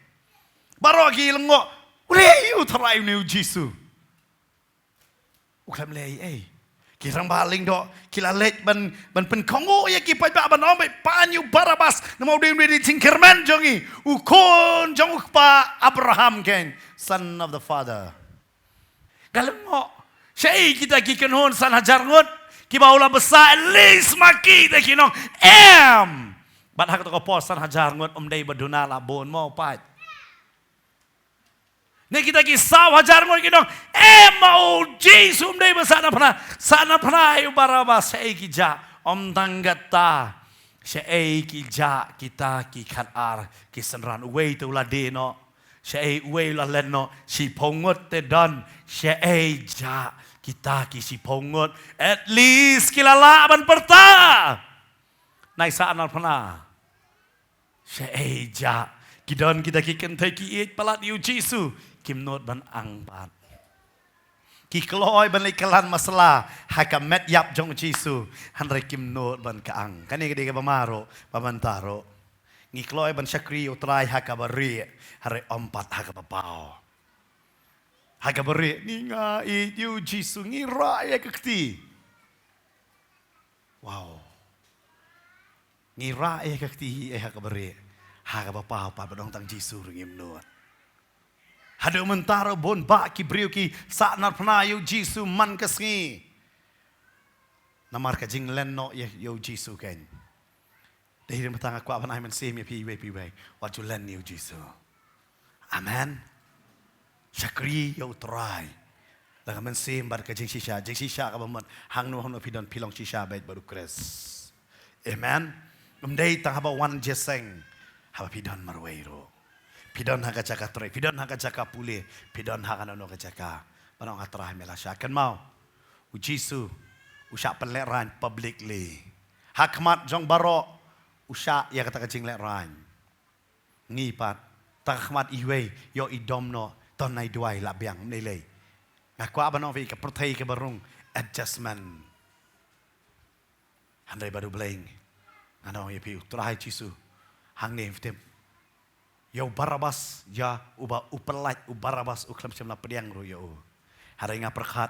baro ki lengo ule uterai ni Jisu ukam lei Kirang baling do kila let ban pen kongo ya kipai ba ban ombe panyu Barabas namo din di tingkerman jongi ukon jong pa Abraham ken son of the father galmo syai kita kiken hon san hajar ngot ki baula besar at least maki de kinong bat hak to ko pos san hajar ngot dei baduna la bon mo pat Ni kita kisah wajar mo kinong mau Jisu mday ba sana pernah ayo Barabas sa ikija tanggata sa ikija kita kikanar kisanran uway to ladino sa uway laleno si pongot te don sa ja kita si pongot at least kilalaban perta naisaan pernah sa ja kidon kita kikentay kiit palat yu Jisu kimnot ban angpat kikloy ban likalan masalah hakamet yap jong Jisu hanre kimnot ban kaang kani gede ka bamaro pamantaro ngikloy ban syakri utray hakabari hare ompat hakapapao hakabari ninga it yu Jisu ngira ya kekti wow ngira ya kekti hakabari hakapapao pa badong tang Jisu ngimnot Hado mentaro bon ba ki brio ki sa nar pna yo Jisu man kasngi. Namar ka jing len no yo Jisu ken. Dahil matanga kwa panay man same pi we what you len yo Jisu. Amen. Syakri yo try. Laga man same bar ka jing shisha ka baman hang no pidon pilong shisha bait baru kres. Amen. Umdai tang haba one jeseng haba pidon marweiro. Pidon haka caka tre, pidon haka caka pulih, pidon haka nano caka. Panong atrah melasya. Kan mau, Jisu usya peleran publicly. Hakmat jong baro usya ya kata kecing leran. Ngipat, takmat iwe yo idom no tonai duai labiang nilai. Ngaku abanong vi ke pertai ke barung adjustment. Handai baru bling. Ano ya piu terakhir Jisu hang ni fitem. Yo Barabas ya upelat Barabas uklam semla pediang ro yo. Hari ngaperkat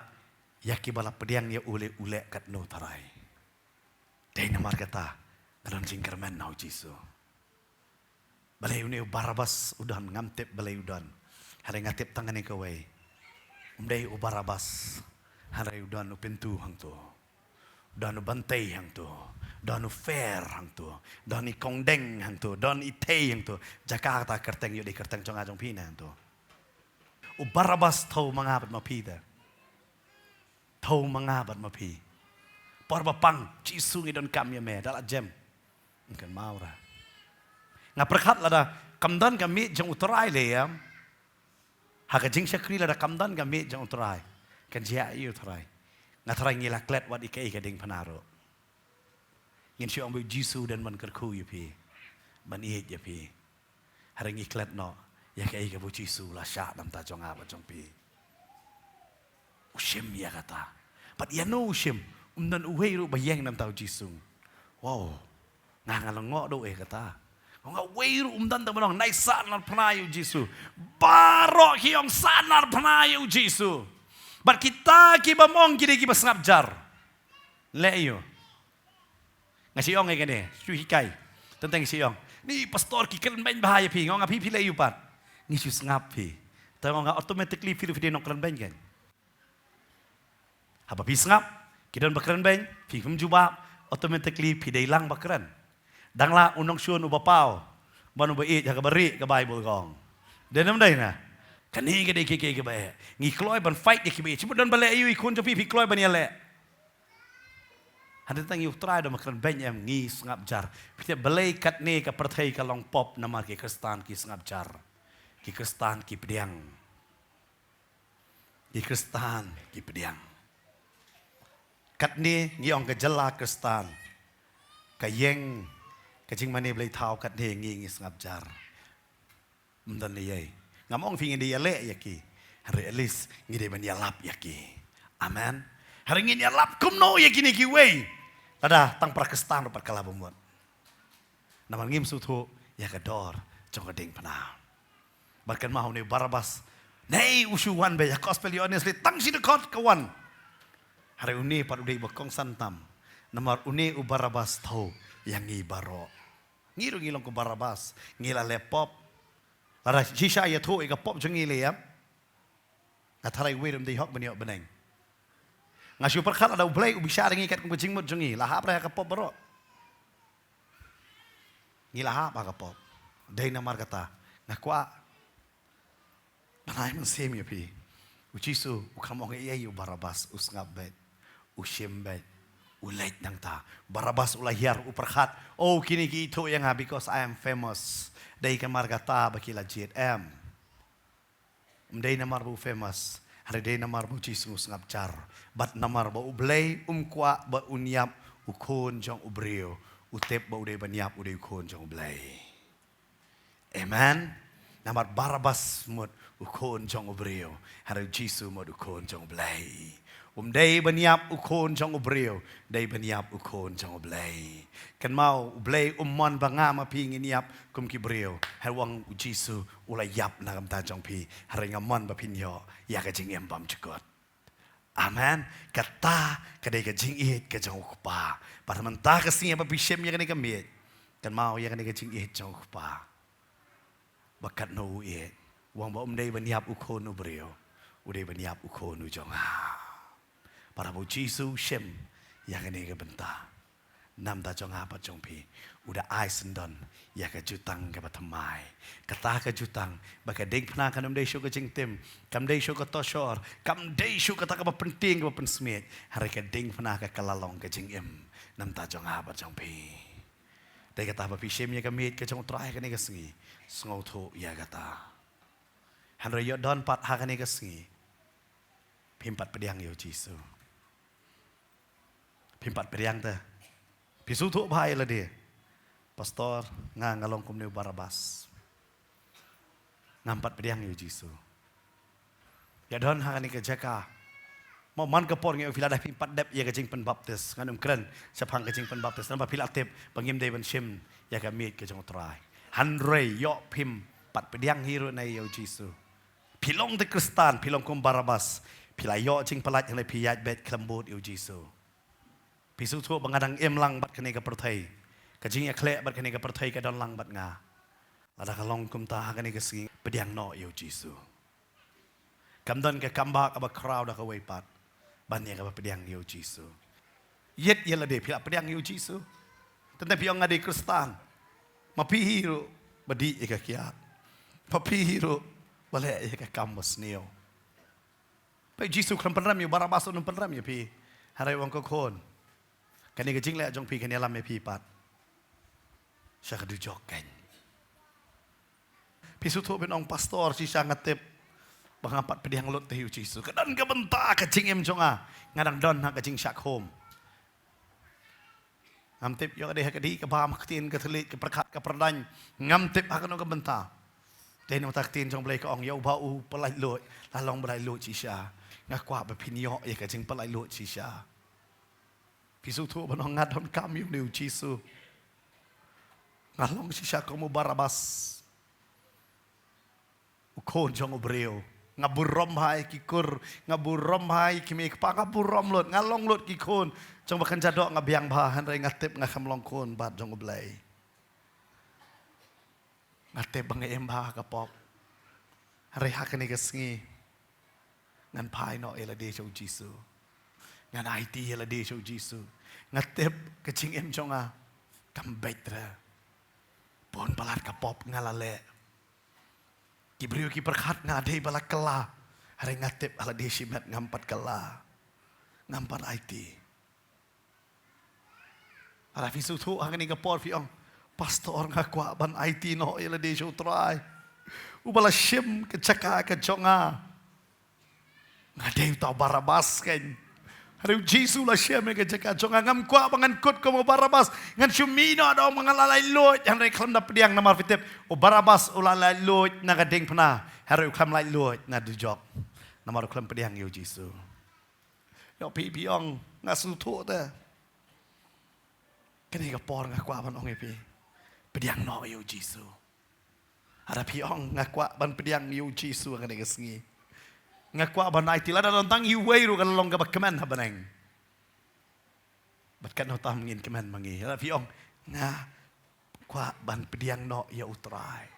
ya kibala pediang ya ule kat no tarai. Dai namar kata dalam jingkermen nau Jisu. Balai uni Barabas udan ngamtip balai udan. Hari ngatip tangan ni kawai. Umdai Barabas hari udan upintu hang tu. Don bantai hang tu. Don fair hang tu. Don i kongdeng hang tu. Don i tei hang tu. Jakarta kerteng yu di kerteng chong ajong pina hang tu. U Barabas tau mangabat ma pi da. Tau mangabat ma pi. Porba pang Jisu ngi don kam ya me dala jem. Kan mau ra. Nga perkat lada kamdan kami jang uterai le ya. Haka jing syakri lada kamdan kami jang uterai. Kan jia i uterai. Nga terai ngila klet wat ikai ka ding panaro. Ngin siyo ambil Jisu dan man kerku ya pi. Man iit ya pi. Hari ngi klet no. Ya kai ka bu Jisu la syak nam ta jong apa jong pi. Ushim ya kata. But ya no ushim. Dan uwe ru bayang nam tau Jisu. Wow. Nga ngalangok do kata. Nga uwe ru dan tamalong nai sanar panayu Jisu. Barok hiyong sanar panayu Jisu. But kita kibamong kini kiba sengabjar. Le iyo. Nga siyong ay gani. Suhikay. Tentang siyong. Ni pastor kikilan bain bahaya pi. Nga pi le iyo pat. Ni siya sengap pi. Tayo nga automatically feel din ng kalan bain gan. Haba pi sengap. Kidon bakaran bain. Pi kumjubab. Automatically pi lang bakaran. Dangla unong syun ubapaw. Manu bait ya kabari ka Bible gong. Denam day na. Kani ka day kiki ka ba. Ngi kloy ban fight ya kibi. Cuma don bale ayu ikun jopi pi kloy ban ya le. Handa tang yu try do makaran bain em ngi sengap jar. Pi bale kat ni ka perthai ka long pop nama ki Kristan ki sengap jar. Ki Kristan ki pediang. Ki Kristan ki pediang. Kat ni ngiong ke jela Kristan. Kayeng kajing mani belai tau kat ni ngi sengap jar. Mdan ni yai. Ngamong fingin dia le yaki. Hari elis ngi dia ban yalap yaki. Amen. Hari ngi yalap kumno yaki ni ki wei. Ada tang pra Kristan dapat kala bomot. Naman ngim sutu ya kador jong ding pana. Bahkan mau ni Barabas. Nei usuwan be ya gospel honestly tang si dekot kawan. Hari uni par udai bakong santam. Namar uni u Barabas tau yang ngi baro. Ngiru ngilong ko Barabas. Ngila lepop. Lara shisha ya tu ika pop jong ngili ya. Ngatarai wedum di hok baniok beneng. Ngasyu perkat ada ublay ubisya ngi kat kong kucing mut jong ngi. Lahap raya ka pop baro. Ngilahap ka pop. Day namar kata. Ngakwa. Panay man same ya pi. Ujisu ukamong iya yu Barabas usngap bet. Ushim bet. Ulait nang ta. Barabas ulahyar uperhat. Oh kini ki itu yang ha because I am famous. Day kamar kata bakila JM. Day namar bu famous. Hari day namar bu Jesus ngapcar. Bat namar ba ublay kwa ba unyap ukon jong ubrio. Utep ba uday banyap uday ukon jong ublay. Amen. Namar Barabas mod ukon jong ubrio. Hari Jesus mod ukon jong ublay. Day banyap ukon jong ubrio. Day banyap ukon jong ublay. Kan mau ublay mon banga mapingin yap kum kibrio. Harwang Jisu ulay yap na kam ta jong pi. Hari ngamon bapinyo. Ya ka jing embam cugot. Amen. Kata kadai ka jing it ka jong ukpa. Para menta ka siya papisem ya kani kamit. Kan mau ya kani ka jing it jong ukpa. Bakat no it. Wang ba day banyap ukon ubrio. Uday banyap ukon ujong ha. Para bu Jisu shem ya kani ka benta. Nam ta jong apa jong pi. Udah ai sendon ya ka jutang ka batamai. Kata ka jutang baka ding pna kanum dei shu ka jing tim. Kam dei shu ka toshor. Kam dei shu ka ta ka penting ka pensmet. Hari ka ding pna ka kalalong ka jing im. Nam ta jong apa jong pi. Dei kata ba pi shem ya ka mit ka jong trai ka ni ka singi. Sngau thu ya kata. Han yo don pat ha ka ni ka singi. Pimpat pediang yo Jisu. Pimpat periang ta. Pisu tu bahai lah dia. Pastor ngalong kum ni Barabas. Nampat periang yu Jisu. Ya don ha ni kejaka. Mau man kapor ngi fila dah pimpat dep ya kejing pen baptis. Nganum keren sepang kejing pen baptis. Nampak fila tip bangim dei ban shim ya kamit kejong trai. Hanrei yo pim pat periang hiru na yu Jisu. Pilong de Kristan, pilong kum Barabas. Pila yo jing pelat yang le piyat bet klembut yu Jisu. Pisu tu bangadang lang bat kene ka perthai. Kajing ekle bat kene ka perthai ka don lang bat nga. Ada kalong kum ta kene ka singi pediang no yo Jisu. Kamdon ka kamba ka ba crowd ka way pat. Ban ya ka pediang yo Jisu. Yet ya la de pila pediang yu Jisu. Tentang piang ngadi Kristen. Mapihiru badi ika kiat. Mapihiru bale ika kamus niyo. Pai Jisu kram penram yu Barabas unum penram yu pi. Harai wang ko kon. Kani ke jing le jong pi kani lam me pi pat. Siya ka du jok kan. Pi su tu ben ong pastor si siya ngatip bangapat pediang lot te yu Jisu. Kadan ka benta ka jing em jonga. Ngadang don ha ka jing syak home. Ngam tip yo ade hakadi ka ba maktin ka thli ka perkat ka perdan ngam tip hakano ka benta te no taktin jong blai ka ong yo ba u palai lo la long blai lo chi sha nga kwa ba phin yo e ka jing palai lo chi sha pisu thu ba no ngat don kam yu niu chi su nga long chi sha ko mo Barabas u kon jong obreo nga burom hai ki kur nga burom hai ki me pa nga burom lot nga long lot ki kon jong bakan jadok nga biang ba han rai ngatip nga khamlong kon bat jong oblai ngatip bang em ba ka pop rai hakani ka sngi ngan pai no ela de chou Jisu ngan IT ela de chou Jisu ngatip ka ching em jong a kam betra pon palat ka pop ngalale Kibriu ki perkhat ngadei balak kela. Hari ngatip ala desimet ngampat kela. Ngampat IT. Ala fisu tu angin ni kapor fiong. Pastor ngakwa ban IT no ila desu try. Ubala shim ke caka ke jonga. Ngadei tau Barabas kan. Hari Jisu la shim ke caka jonga ngam kwa bangan kut ko mo Barabas. Ngan shumino do mangalalai lot yang rek klam da pediang namar fitip. O Barabas ulalai lot na gading pna. Hari klam lai lot na dujok. Namar klam pediang yu Jisu. Yo pi piong ngasu tu te. Kani ka por ngakwa ban ong epi. Pediang no yu Jisu. Ada piong ngakwa ban pediang yu Jisu ngani ka sngi. Ngakwa ban IT la dan tang yu wei ru kan long ka kemen ha baneng. Bat kan no tam ngin kemen mangi. Ada piong nga kwa ban pediang no ya utrai.